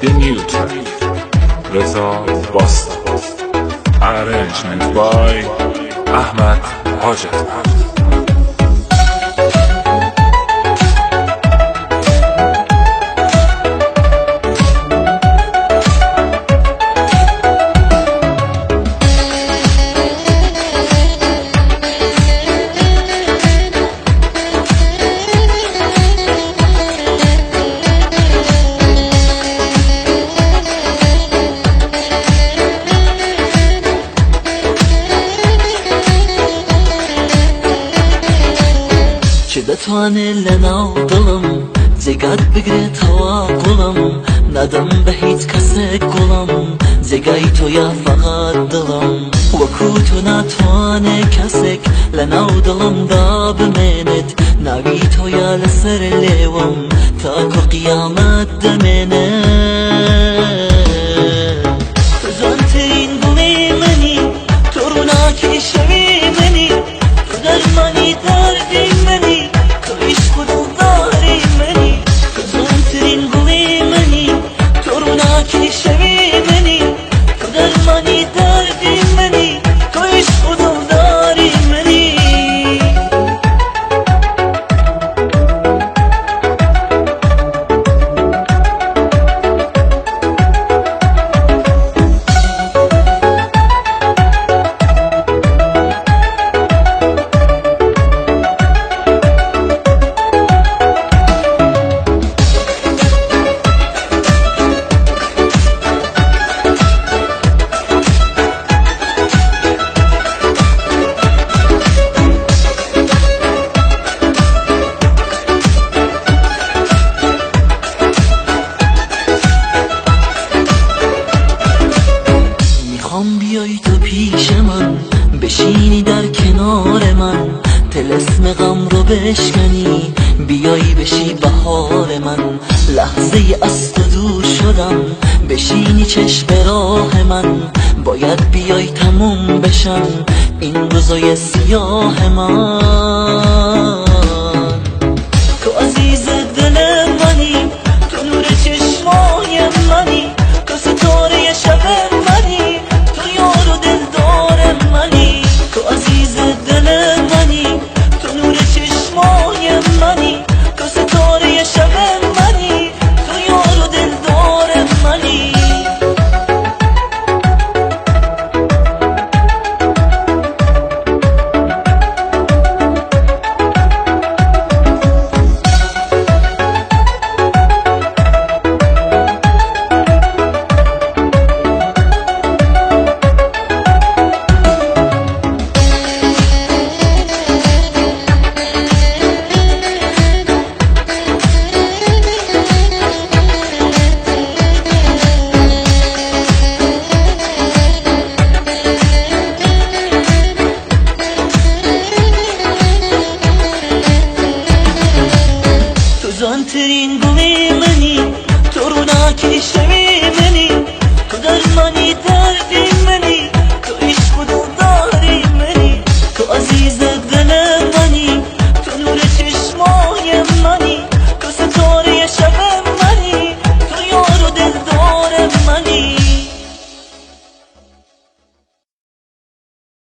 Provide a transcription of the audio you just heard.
The New Track رضا باستان Arrangement by احمد حاجت. بتوانه لناضلم زگاد بگره تواقلم ندم به هیچ کسی گلم زگای تو یا فقط دلم وکو تو نتوانه کسک لناضلم دا بمینت ناوی تو یا لسر لیوم تا که قیامت دمینه تو زنترین گلی منی تو روناکی شوی منی تو درمانی دردی منی بیای تو پیش من بشینی در کنار من طلسم غم رو بشکنی بیای بشی بهار من لحظه از تو دور شدم بشینی چشم راه من باید بیای تموم بشن این روزای سیاه من تو عزیز دل منی تو نور چشمای منی تو ستاره شب منی زنترین گلی منی تو روناکی